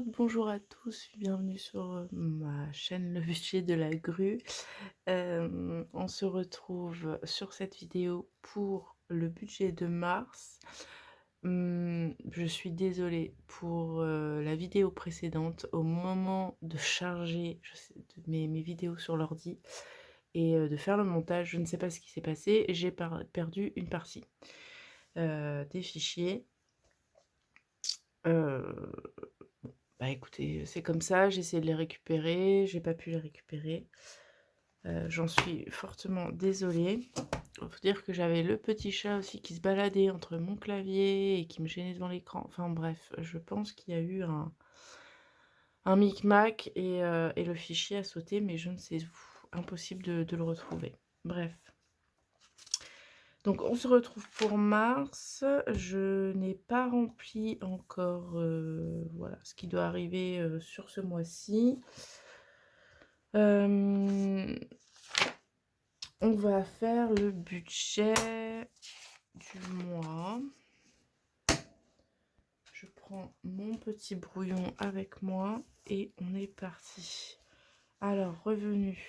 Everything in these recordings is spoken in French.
Bonjour à tous, bienvenue sur ma chaîne Le Bûcher de la Grue. On se retrouve sur cette vidéo pour le budget de mars. Je suis désolée pour la vidéo précédente. Au moment de charger mes vidéos sur l'ordi et de faire le montage, je ne sais pas ce qui s'est passé. J'ai perdu une partie des fichiers. Euh, Bah, écoutez, c'est comme ça, j'ai essayé de les récupérer, j'ai pas pu les récupérer. J'en suis fortement désolée. Il faut dire que j'avais le petit chat aussi qui se baladait entre mon clavier et qui me gênait devant l'écran. Enfin bref, je pense qu'il y a eu un micmac et le fichier a sauté, mais je ne sais où. Impossible de le retrouver. Bref. Donc on se retrouve pour mars. Je n'ai pas rempli encore voilà, ce qui doit arriver sur ce mois-ci. On va faire le budget du mois. Je prends mon petit brouillon avec moi et on est parti. Alors, revenus.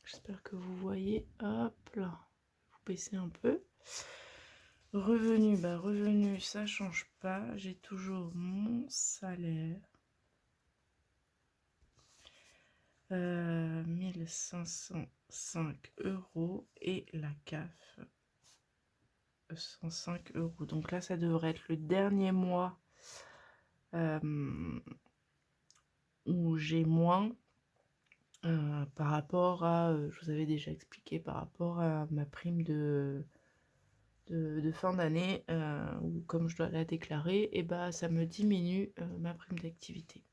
J'espère que vous voyez. Hop là. Vous baissez un peu. Revenus, bah revenus, ça change pas. J'ai toujours mon salaire. 1505 € et la CAF 105 €. Donc là, ça devrait être le dernier mois où j'ai moins par rapport à, je vous avais déjà expliqué, par rapport à ma prime de fin d'année, où comme je dois la déclarer, et bah ça me diminue ma prime d'activité.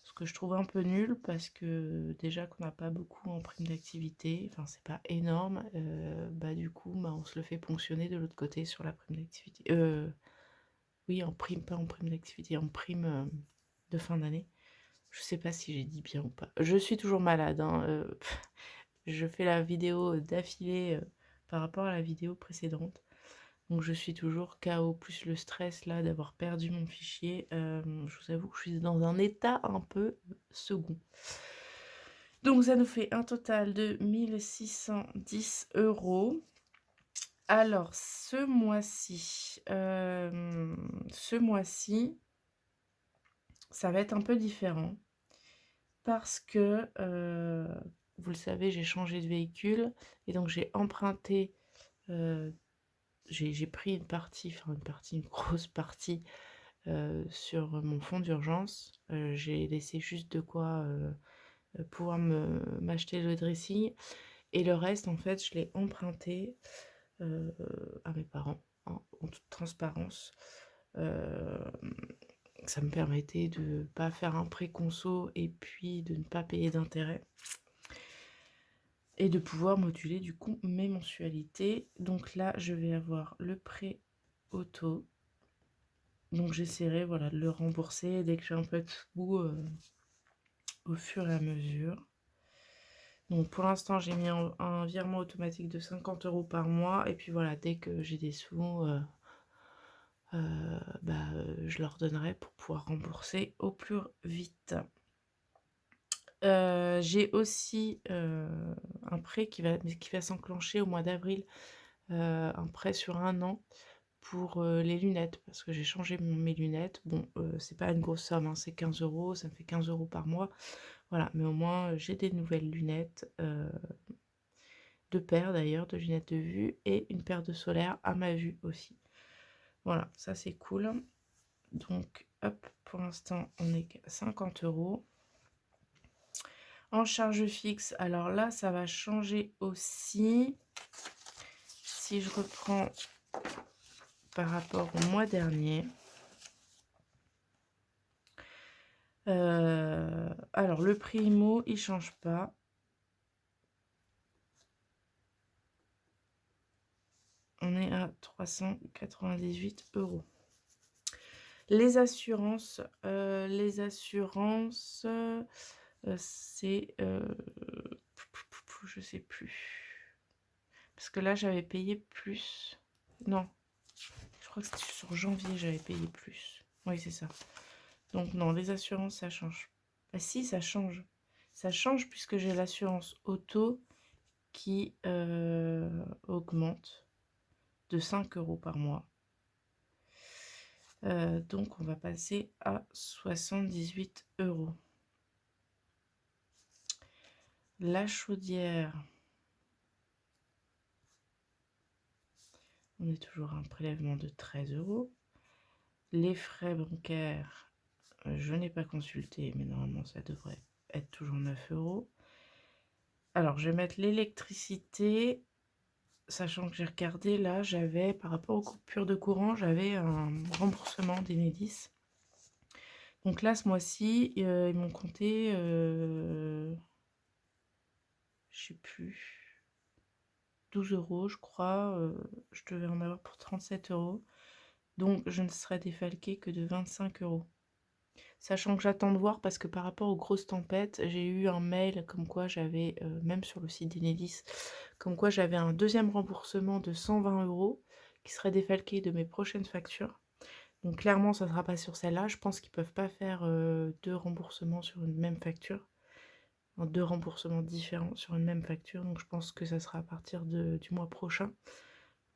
Ce que je trouve un peu nul parce que déjà qu'on n'a pas beaucoup en prime d'activité, enfin c'est pas énorme, bah du coup bah, on se le fait ponctionner de l'autre côté sur la prime d'activité. Oui, en prime, pas en prime d'activité, en prime de fin d'année. Je sais pas si j'ai dit bien ou pas. Je suis toujours malade, hein, je fais la vidéo d'affilée par rapport à la vidéo précédente. Donc je suis toujours KO, plus le stress là d'avoir perdu mon fichier. Je vous avoue que je suis dans un état un peu second. Donc ça nous fait un total de 1610 €. Alors ce mois-ci, ça va être un peu différent parce que, vous le savez, j'ai changé de véhicule et donc j'ai emprunté, j'ai pris une grosse partie sur mon fonds d'urgence. J'ai laissé juste de quoi pouvoir m'acheter le dressing et le reste, en fait, je l'ai emprunté à mes parents, hein, en toute transparence. Hem, Ça me permettait de pas faire un prêt conso et puis de ne pas payer d'intérêt et de pouvoir moduler du coup mes mensualités. Donc là, je vais avoir le prêt auto. Donc j'essaierai, voilà, de le rembourser dès que j'ai un peu de sous, au fur et à mesure. Donc pour l'instant, j'ai mis un virement automatique de 50 € par mois et puis voilà, dès que j'ai des sous, je leur donnerai pour pouvoir rembourser au plus vite. J'ai aussi, un prêt qui va s'enclencher au mois d'avril, un prêt sur 1 an pour, les lunettes parce que j'ai changé mes lunettes. Bon, c'est pas une grosse somme, hein, c'est 15 €, ça me fait 15 € par mois. Voilà, mais au moins, j'ai des nouvelles lunettes, 2 paires d'ailleurs de lunettes de vue et une paire de solaires à ma vue aussi. Voilà, ça c'est cool. Donc hop, pour l'instant, on est qu'à 50 €. En charge fixe, alors là, ça va changer aussi. Si je reprends par rapport au mois dernier. Alors le primo, il change pas. On est à 398 €. Les assurances, c'est, je sais plus. Parce que là, j'avais payé plus. Non, je crois que c'était sur janvier, j'avais payé plus. Oui, c'est ça. Donc non, les assurances, ça change. Bah si, ça change. Ça change puisque j'ai l'assurance auto qui, augmente de 5 € par mois. Donc on va passer à 78 €. La chaudière, on est toujours à un prélèvement de 13 €. Les frais bancaires, je n'ai pas consulté, mais normalement ça devrait être toujours 9 €. Alors je vais mettre l'électricité, sachant que j'ai regardé là, j'avais par rapport aux coupures de courant, j'avais un remboursement d'Enedis. Donc là, ce mois-ci, ils m'ont compté, je sais plus, 12 € je crois, je devais en avoir pour 37 €. Donc je ne serai défalquée que de 25 €. Sachant que j'attends de voir parce que par rapport aux grosses tempêtes, j'ai eu un mail comme quoi j'avais, même sur le site d'Enedis, comme quoi j'avais un deuxième remboursement de 120 € qui serait défalqué de mes prochaines factures. Donc clairement, ça ne sera pas sur celle-là. Je pense qu'ils peuvent pas faire, 2 remboursements sur une même facture. Enfin, 2 remboursements différents sur une même facture. Donc je pense que ça sera à partir du mois prochain.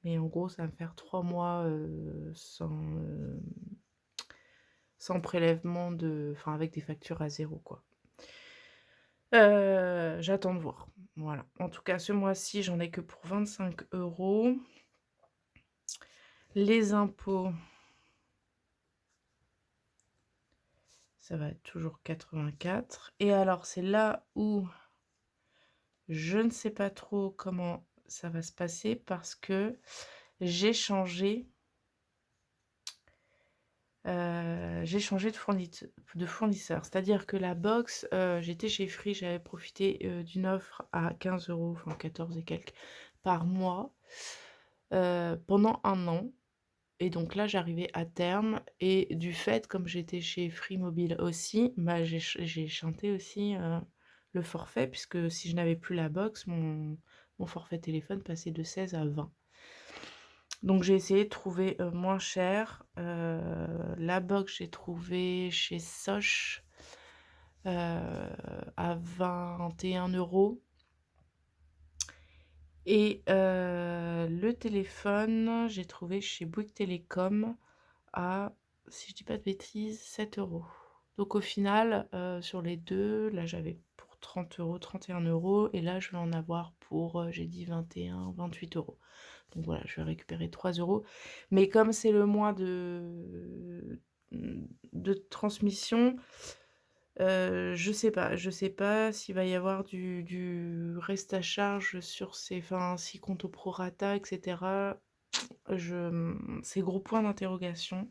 Mais en gros, ça va me faire 3 mois, sans prélèvement enfin avec des factures à zéro quoi. J'attends de voir. Voilà. En tout cas, ce mois-ci, j'en ai que pour 25 €. Les impôts, ça va être toujours 84. Et alors, c'est là où je ne sais pas trop comment ça va se passer parce que j'ai changé, de fournisseur. C'est-à-dire que la box, j'étais chez Free, j'avais profité, d'une offre à 15 €, enfin 14 et quelques par mois, pendant 1 an. Et donc là, j'arrivais à terme et du fait, comme j'étais chez Free Mobile aussi, bah, j'ai chanté aussi, le forfait puisque si je n'avais plus la box, mon forfait téléphone passait de 16 à 20. Donc j'ai essayé de trouver, moins cher. La box, j'ai trouvé chez Sosh, à 21 €. Et le téléphone, j'ai trouvé chez Bouygues Télécom à, si je dis pas de bêtises, 7 €. Donc au final, sur les 2, là j'avais pour 30 €, 31 € et là je vais en avoir pour, j'ai dit 21, 28 €. Donc voilà, je vais récupérer 3 €. Mais comme c'est le mois de transmission, je sais pas s'il va y avoir du reste à charge sur ces, enfin, s'ils comptent au prorata et cetera. C'est gros point d'interrogation.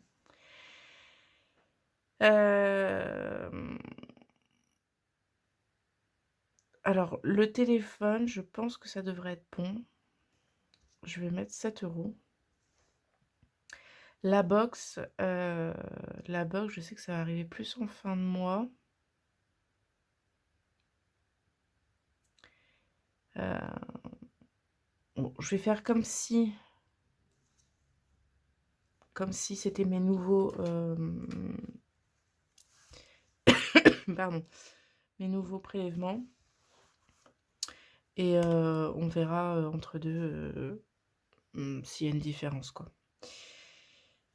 Hem, alors le téléphone, je pense que ça devrait être bon. Je vais mettre 7 €. La box, je sais que ça va arriver plus en fin de mois. Heu, bon, je vais faire comme si c'était mes nouveaux, pardon, mes nouveaux prélèvements et on verra, entre 2, s'il y a une différence, quoi.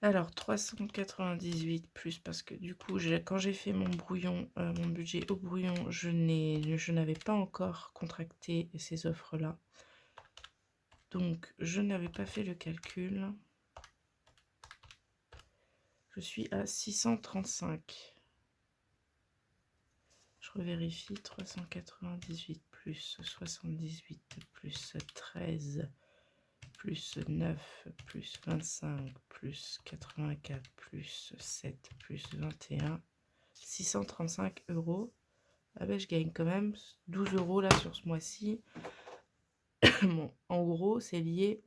Alors 398 plus parce que du coup, quand j'ai fait mon brouillon, mon budget au brouillon, je n'avais pas encore contracté ces offres-là. Donc je n'avais pas fait le calcul. Je suis à 635. Je revérifie, 398 plus 78 plus 13 plus 9 plus 25 plus 84 plus 7 plus 21, 635 €. Ah ben, je gagne quand même 12 € là sur ce mois-ci. Bon, en gros, c'est lié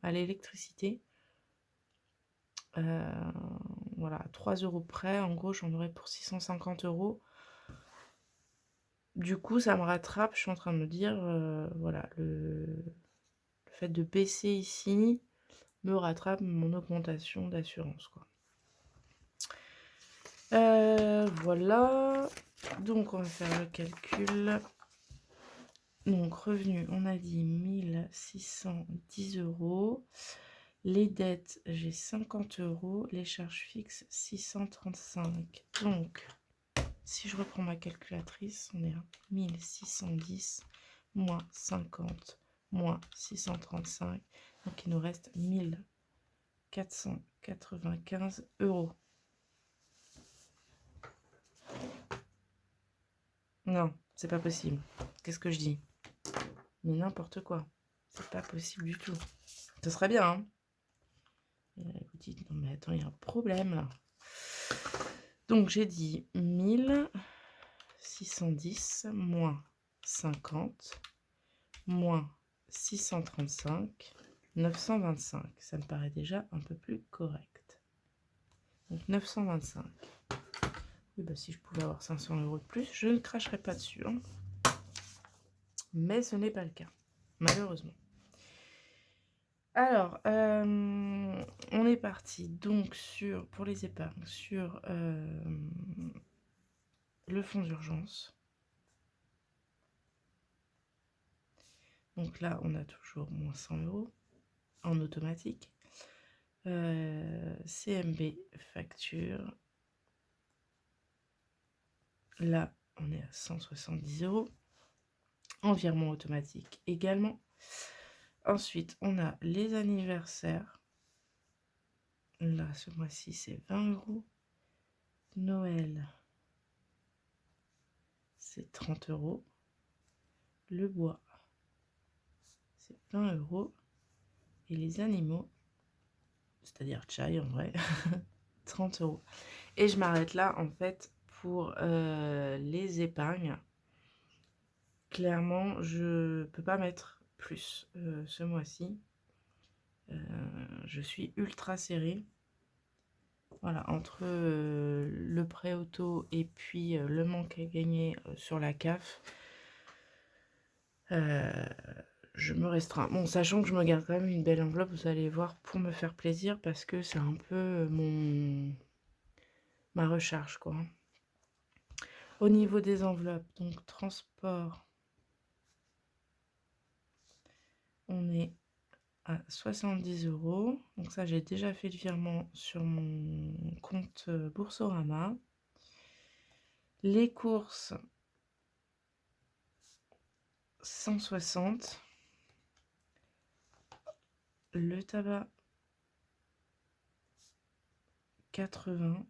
à l'électricité. Voilà, à 3 € près, en gros, j'en aurais pour 650 €. Du coup, ça me rattrape. Je suis en train de me dire, voilà, le fait de baisser ici me rattrape mon augmentation d'assurance, quoi. Voilà. Donc on va faire le calcul. Donc revenu, on a dit 1610 €. Les dettes, j'ai 50 €. Les charges fixes, 635. Donc, si je reprends ma calculatrice, on est à 1610 moins 50 moins 635. Donc il nous reste 1495 €. Non, c'est pas possible. Qu'est-ce que je dis? Mais n'importe quoi. C'est pas possible du tout. Ce serait bien, hein? Vous dites, non mais attends, il y a un problème là. Donc j'ai dit 1610 moins 50 moins 635, 925. Ça me paraît déjà un peu plus correct. Donc 925. Oui, bah si je pouvais avoir 500 € de plus, je ne cracherais pas dessus, hein. Mais ce n'est pas le cas, malheureusement. Alors, on est parti donc sur, pour les épargnes, sur le fonds d'urgence. Donc là, on a toujours moins 100 € en automatique. CMB facture. Là, on est à 170 €. En virement automatique également. Ensuite, on a les anniversaires. Là, ce mois-ci, c'est 20 €. Noël, c'est 30 €. Le bois, c'est 20 €. Et les animaux, c'est-à-dire Chai en vrai, 30 €. Et je m'arrête là, en fait, pour les épargnes. Clairement, je peux pas mettre plus ce mois-ci. Je suis ultra serrée. Voilà, entre le prêt auto et puis le manque à gagner sur la CAF, je me restreins. Bon, sachant que je me garde quand même une belle enveloppe, vous allez voir, pour me faire plaisir, parce que c'est un peu ma recharge, quoi. Au niveau des enveloppes, donc transport, on est à 70 €. Donc ça, j'ai déjà fait le virement sur mon compte Boursorama. Les courses, 160. Le tabac, 80.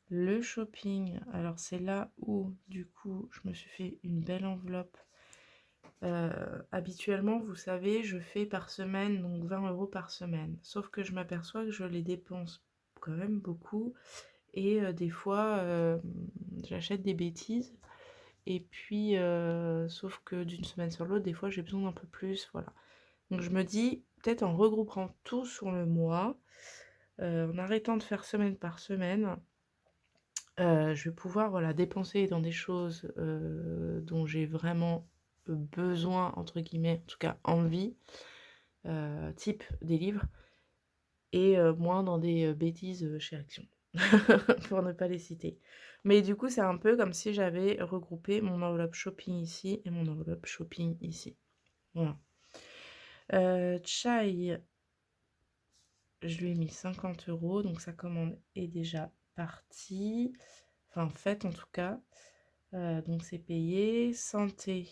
Le shopping, alors c'est là où du coup je me suis fait une belle enveloppe. Habituellement, vous savez, je fais par semaine, donc 20 € par semaine. Sauf que je m'aperçois que je les dépense quand même beaucoup. Et des fois, j'achète des bêtises. Et puis, sauf que d'une semaine sur l'autre, des fois, j'ai besoin d'un peu plus, voilà. Donc je me dis, peut-être en regroupant tout sur le mois, en arrêtant de faire semaine par semaine, je vais pouvoir, voilà, dépenser dans des choses dont j'ai vraiment besoin, entre guillemets, en tout cas envie, type des livres, et moins dans des bêtises chez Action, pour ne pas les citer. Mais du coup, c'est un peu comme si j'avais regroupé mon enveloppe shopping ici et mon enveloppe shopping ici. Voilà. Chai, je lui ai mis 50 €, donc sa commande est déjà partie. Enfin, faite en tout cas. Donc c'est payé. Santé,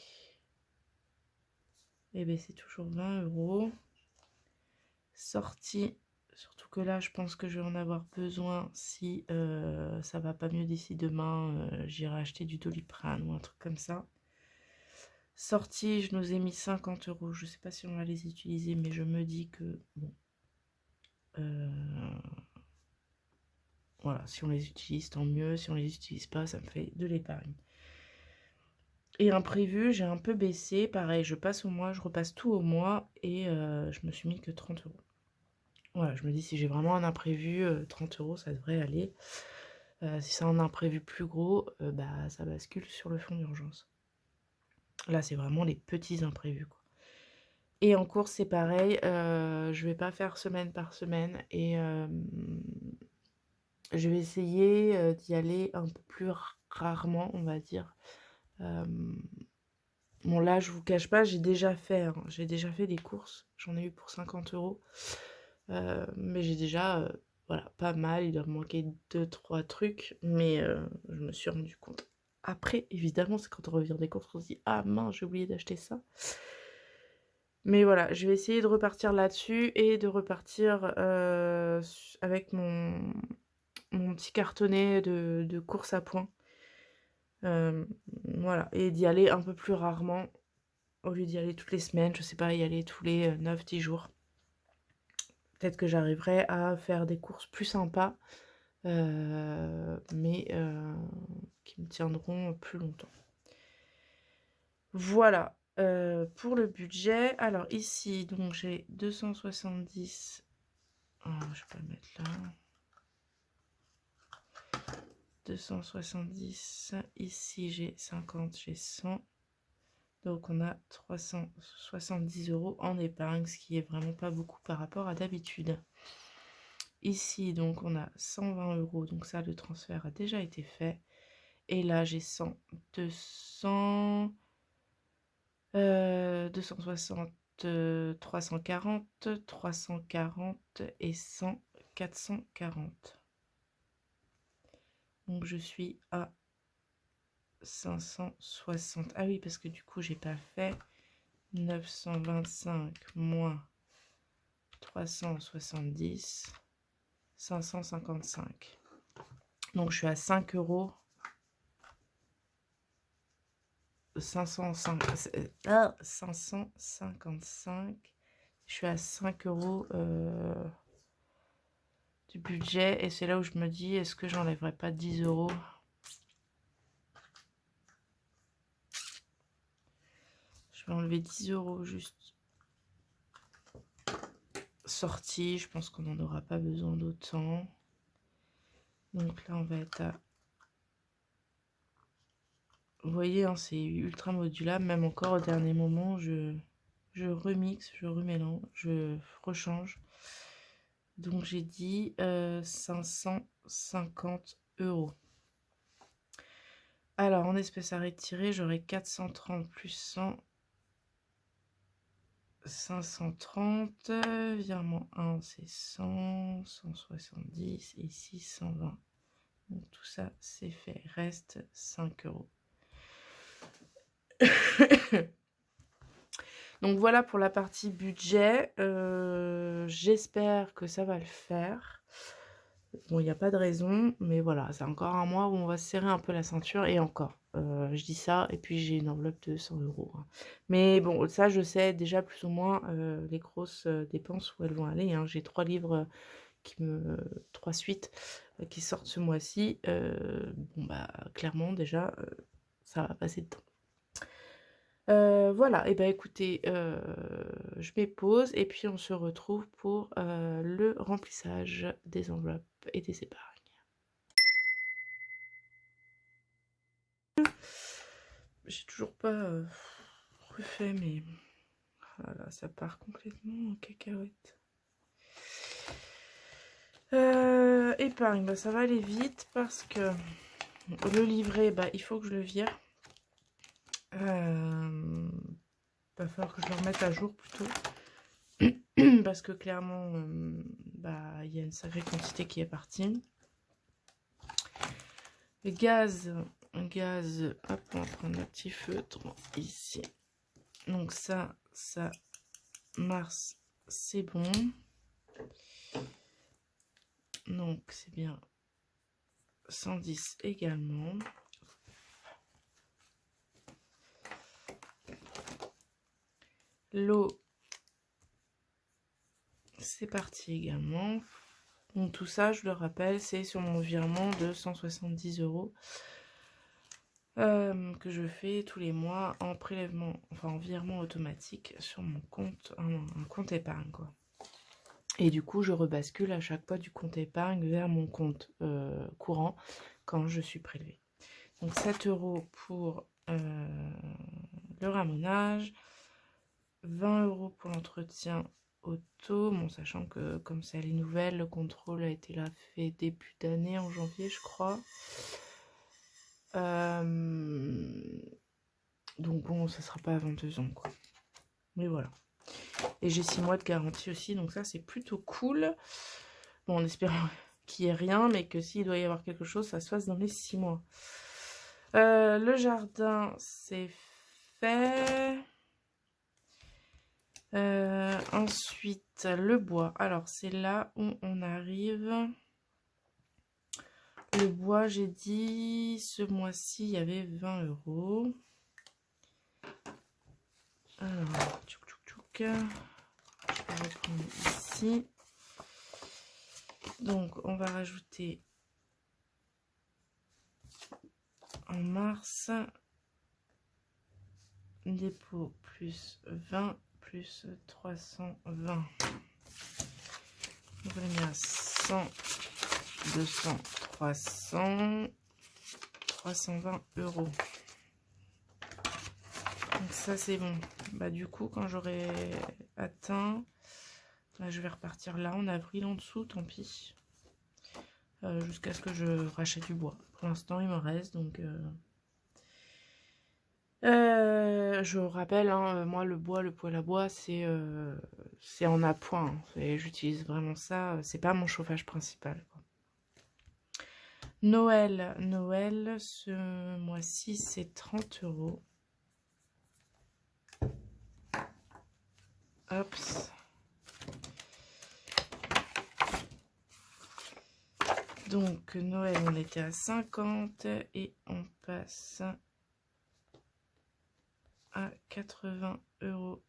eh bien c'est toujours 20 €. Sortie, surtout que là je pense que je vais en avoir besoin si ça va pas mieux d'ici demain, j'irai acheter du Doliprane ou un truc comme ça. Sortie, je nous ai mis 50 €. Je sais pas si on va les utiliser, mais je me dis que bon, voilà, si on les utilise tant mieux, si on les utilise pas, ça me fait de l'épargne. Et imprévu, j'ai un peu baissé, pareil, je passe au mois, je repasse tout au mois, et je me suis mis que 30 €. Voilà, je me dis, si j'ai vraiment un imprévu, 30 € ça devrait aller. Si c'est un imprévu plus gros, bah, ça bascule sur le fonds d'urgence. Là, c'est vraiment les petits imprévus, quoi. Et en course, c'est pareil, je vais pas faire semaine par semaine, et Je vais essayer, d'y aller un peu plus rarement, on va dire. Bon là, je vous cache pas, j'ai déjà fait des courses. J'en ai eu pour 50 €. Mais j'ai déjà, voilà, pas mal. Il doit me manquer deux trois trucs, mais je me suis rendu compte après, évidemment, c'est quand on revient des courses qu'on se dit: «Ah mince, j'ai oublié d'acheter ça». Mais voilà, je vais essayer de repartir là-dessus et de repartir, avec mon petit cartonnet de courses à points. Voilà, et d'y aller un peu plus rarement, au lieu d'y aller toutes les semaines, je sais pas, y aller tous les, 9-10 jours. Peut-être que j'arriverai à faire des courses plus sympas, mais qui me tiendront plus longtemps. Voilà, pour le budget. Alors ici, donc j'ai 270, je vais pas le mettre là. 270, ici j'ai 50, j'ai 100. Donc on a 370 € en épargne, ce qui est vraiment pas beaucoup par rapport à d'habitude. Ici, donc on a 120 €, donc ça, le transfert a déjà été fait. Et là, j'ai 100, 200, 260, 340, 340 et 100, 440. Donc je suis à 560. Ah oui, parce que du coup, j'ai pas fait 925 moins 370, 555. Donc je suis à 5 €. 555. Je suis à 5 € du budget. Et c'est là où je me dis, est-ce que j'enlèverais pas 10 €? Je vais enlever 10 € juste sortie. Je pense qu'on n'en aura pas besoin d'autant. Donc là, on va être à... Vous voyez, hein, c'est ultra modulable. Même encore au dernier moment, je remixe, je remélange, je rechange. Donc j'ai dit 550 €. Alors en espèces à retirer, j'aurai 430 plus 100, 530. Virement 1, c'est 100, 170 et ici 120. Donc tout ça, c'est fait. Reste 5 €. Donc voilà pour la partie budget. J'espère que ça va le faire. Bon, il y a pas de raison, mais voilà, c'est encore un mois où on va se serrer un peu la ceinture et encore. Je dis ça et puis j'ai une enveloppe de 100 €, hein. Mais bon, ça je sais déjà plus ou moins, les grosses, dépenses où elles vont aller, hein. J'ai 3 livres, 3 suites, qui sortent ce mois-ci. Bon bah, clairement déjà, ça va passer dedans. Voilà, et bah, écoutez, je mets pause et puis on se retrouve pour, le remplissage des enveloppes et des épargnes. J'ai toujours pas, refait, mais oh là là, ça part complètement en cacahuète. Épargne, bah, ça va aller vite parce que le livret, bah, il faut que je le vire. Va falloir que je le remette à jour plutôt. Parce que clairement, bah, il y a une sacrée quantité qui est partie. Le gaz, hop, on va prendre un petit feutre ici. Donc ça, mars, c'est bon. Donc c'est bien 110 également. L'eau, c'est parti également. Donc tout ça, je le rappelle, c'est sur mon virement de 170 € que je fais tous les mois en prélèvement, enfin en virement automatique sur mon compte, un compte épargne quoi. Et du coup, je rebascule à chaque fois du compte épargne vers mon compte courant quand je suis prélevée. Donc 7 € pour le ramonage, 20 € pour l'entretien auto. Bon, sachant que comme c'est les nouvelles, le contrôle a été là fait début d'année, en janvier, je crois. Donc bon, ça sera pas avant 2 ans, quoi. Mais voilà. Et j'ai 6 mois de garantie aussi, donc ça, c'est plutôt cool. Bon, en espérant qu'il n'y ait rien, mais que s'il doit y avoir quelque chose, ça se fasse dans les 6 mois. Le jardin, c'est fait. Ensuite, le bois. Alors, c'est là où on arrive. Le bois, j'ai dit, ce mois-ci, il y avait 20 €. Alors, tchouk tchouk tchouk. Je vais reprendre ici. Donc, on va rajouter en mars dépôt plus 20 plus 320. On va mettre à 100, 200, 300, 320 €. Donc ça c'est bon. Bah du coup quand j'aurai atteint, bah, je vais repartir là en avril en dessous, tant pis. Jusqu'à ce que je rachète du bois. Pour l'instant il me reste donc... je rappelle, hein, moi le bois, le poêle à bois, c'est en appoint. Hein. J'utilise vraiment ça. C'est pas mon chauffage principal. Quoi. Noël, ce mois-ci, c'est 30 €. Hop. Donc Noël, on était à 50 et on passe à 80 €.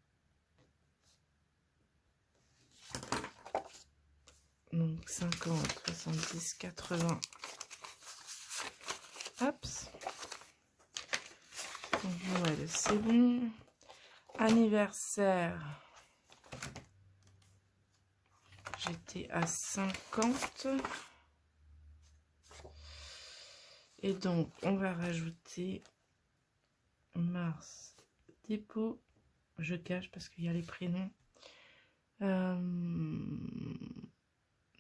Donc 50, 70, 80. Hop. Donc Noël, c'est bon. Anniversaire. J'étais à 50. Et donc, on va rajouter mars, dépôt. Je cache parce qu'il y a les prénoms.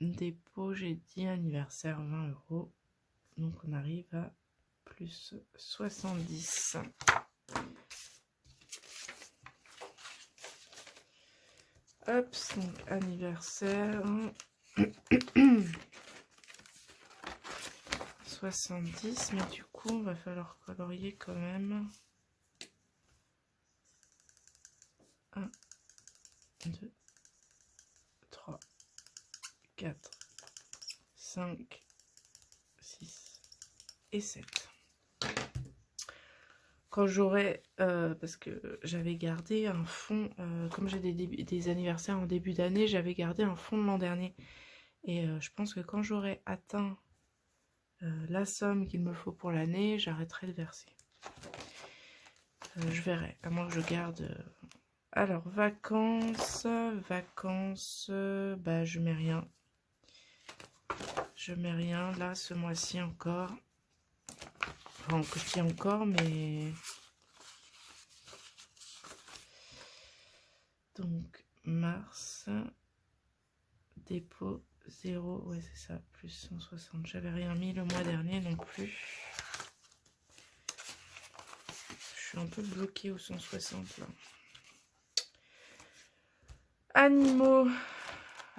Dépôt, j'ai dit anniversaire 20 €. Donc, on arrive à plus 70. Hop, donc anniversaire. 70, mais du coup, on va falloir colorier quand même. 1, 2, 3, 4, 5, 6 et 7. Quand j'aurai, parce que j'avais gardé un fond, comme j'ai des anniversaires en début d'année, j'avais gardé un fond de l'an dernier. Et je pense que quand j'aurai atteint la somme qu'il me faut pour l'année, j'arrêterai de verser. Je verrai, à moins que je garde... Alors, vacances, bah je mets rien. Je mets rien, là, ce mois-ci encore. Enfin, que je dis encore, mais... Donc, mars, dépôt 0, ouais c'est ça, plus 160. J'avais rien mis le mois dernier non plus. Je suis un peu bloquée au 160 là. Animaux,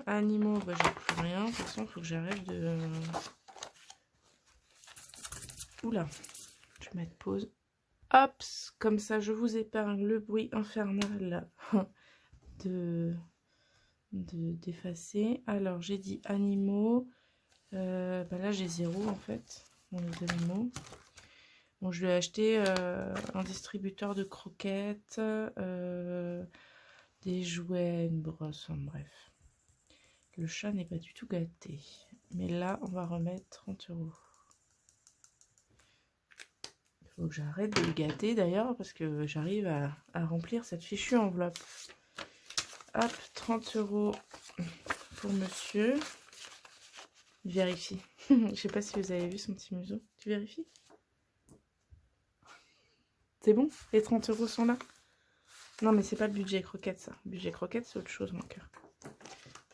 bah j'ai plus rien. De toute façon, il faut que j'arrête de... Oula, je vais mettre pause. Hop, comme ça je vous épargne le bruit infernal d'effacer. Alors j'ai dit animaux. Bah là j'ai 0 en fait dans les animaux. Bon, je lui ai acheté un distributeur de croquettes, des jouets, une brosse, enfin, bref. Le chat n'est pas du tout gâté. Mais là, on va remettre 30 €. Il faut que j'arrête de le gâter d'ailleurs, parce que j'arrive à remplir cette fichue enveloppe. Hop, 30 € pour monsieur. Il vérifie. Je sais pas si vous avez vu son petit museau. Tu vérifies? C'est bon? Les 30 € sont là? Non, mais c'est pas le budget croquette, ça. Le budget croquette, c'est autre chose, mon cœur.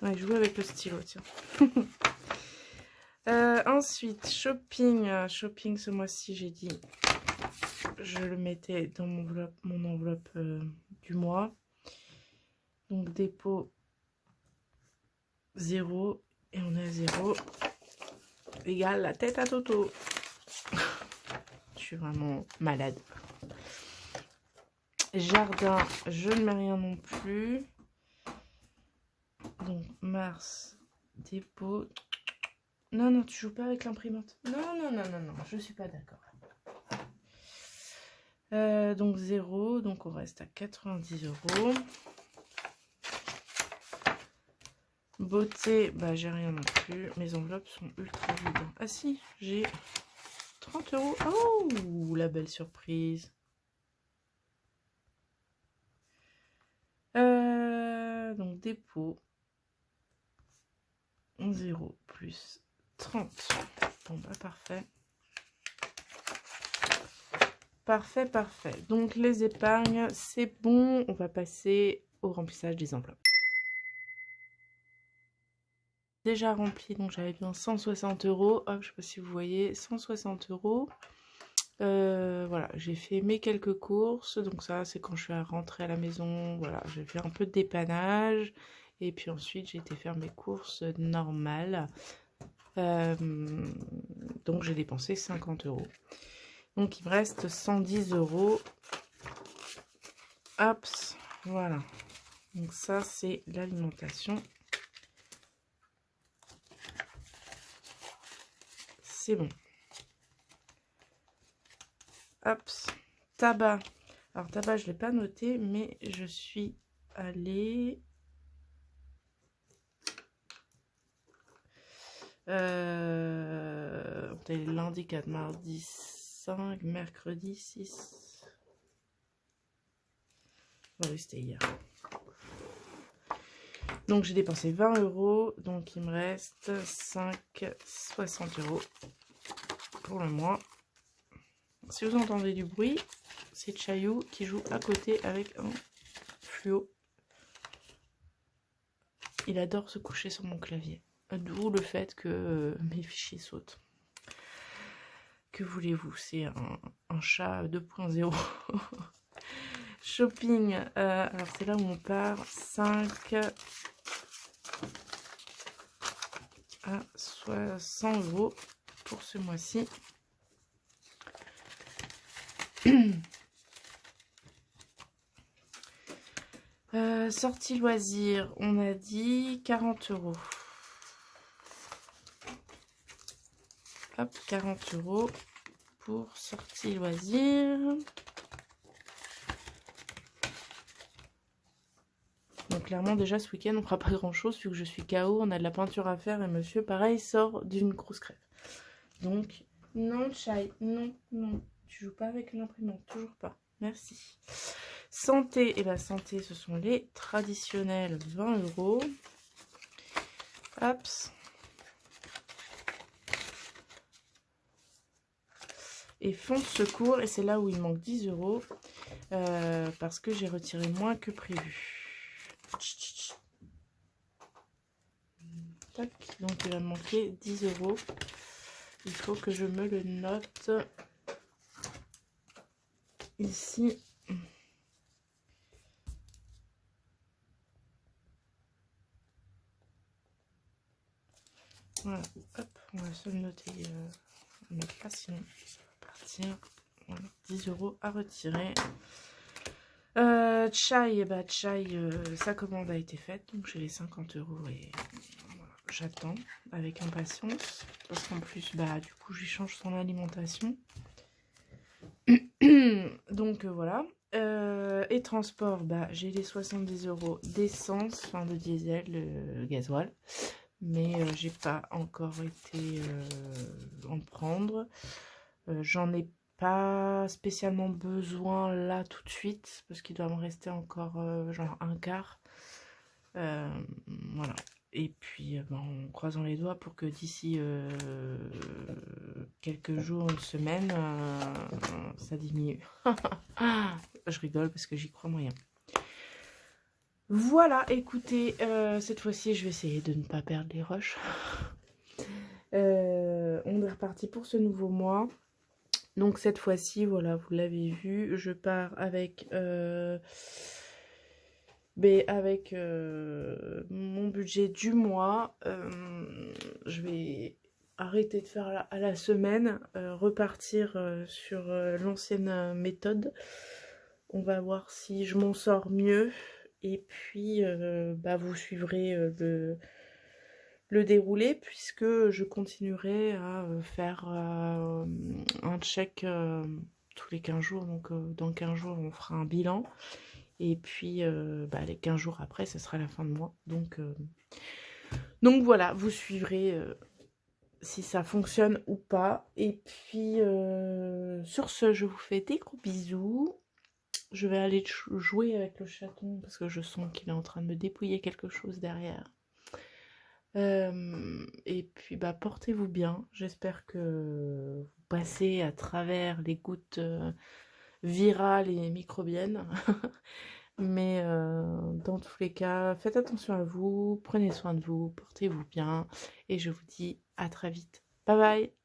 Ouais, jouer avec le stylo, tiens. Ensuite, shopping. Shopping, ce mois-ci, j'ai dit, je le mettais dans mon enveloppe du mois. Donc, dépôt 0. Et on est à 0. Égale la tête à Toto. Je suis vraiment malade. Jardin, je ne mets rien non plus. Donc, mars, dépôt. Non, non, tu joues pas avec l'imprimante. Non, non, non, non, non, je suis pas d'accord. Donc 0, donc on reste à 90 €. Beauté, bah j'ai rien non plus. Mes enveloppes sont ultra vides. Ah si, j'ai 30 €. Oh, la belle surprise. Donc dépôt. 0 plus 30. Bon bah parfait. Parfait, parfait. Donc les épargnes, c'est bon. On va passer au remplissage des enveloppes. Déjà rempli, donc j'avais bien 160 €. Hop, je sais pas si vous voyez, 160 €. Voilà, j'ai fait mes quelques courses. Donc ça, c'est quand je suis rentrée à la maison. Voilà, j'ai fait un peu de dépannage. Et puis ensuite, j'ai été faire mes courses normales. Donc j'ai dépensé 50 €. Donc il me reste 110 €. Hop, voilà. Donc ça, c'est l'alimentation. C'est bon. Hop, tabac. Alors tabac, je ne l'ai pas noté, mais je suis allée... on est lundi 4, mardi 5, mercredi 6. Oh oui, c'était hier. Donc j'ai dépensé 20 €, donc il me reste 60 € pour le mois. Si vous entendez du bruit, c'est Chayou qui joue à côté avec un fluo. Il adore se coucher sur mon clavier. D'où le fait que mes fichiers sautent. Que voulez-vous, c'est un chat 2.0. Shopping, alors c'est là où on part. 5 à 100 € pour ce mois-ci. Sortie loisirs, on a dit 40 €. Hop, 40 € pour sortie loisirs. Donc clairement déjà ce week-end on fera pas grand chose vu que je suis KO, on a de la peinture à faire et monsieur pareil sort d'une grosse crève. Donc non Chai, non, non, tu joues pas avec l'imprimante, toujours pas, merci. Santé, et la santé ce sont les traditionnels 20 €. Hop. Et fonds de secours, et c'est là où il manque 10 € parce que j'ai retiré moins que prévu. Tac, donc il va me manquer 10 €. Il faut que je me le note ici. Voilà, hop, on va se le noter, mettre là, sinon ça va partir. Voilà, 10 € à retirer. Chai, bah Chai, sa commande a été faite, donc j'ai les 50 € et voilà, j'attends avec impatience. Parce qu'en plus, bah du coup, je change son alimentation. Donc voilà. Et transport, bah j'ai les 70 € d'essence, enfin de diesel, gasoil. Mais j'ai pas encore été en prendre. J'en ai pas spécialement besoin là tout de suite parce qu'il doit me rester encore genre un quart. Voilà. Et puis en croisant les doigts pour que d'ici quelques jours, une semaine, ça diminue. Je rigole parce que j'y crois moyen. Voilà, écoutez, cette fois-ci, je vais essayer de ne pas perdre les rushs. On est reparti pour ce nouveau mois. Donc cette fois-ci, voilà, vous l'avez vu, je pars avec, mon budget du mois. Je vais arrêter de faire à la semaine, repartir sur l'ancienne méthode. On va voir si je m'en sors mieux. Et puis, vous suivrez le déroulé puisque je continuerai à faire un check tous les 15 jours. Donc dans 15 jours, on fera un bilan. Et puis les 15 jours après, ce sera la fin de mois. Donc voilà, vous suivrez si ça fonctionne ou pas. Et puis sur ce, je vous fais des gros bisous. Je vais aller jouer avec le chaton parce que je sens qu'il est en train de me dépouiller quelque chose derrière. Et puis portez-vous bien. J'espère que vous passez à travers les gouttes virales et microbiennes. Mais dans tous les cas, faites attention à vous, prenez soin de vous, portez-vous bien. Et je vous dis à très vite. Bye bye!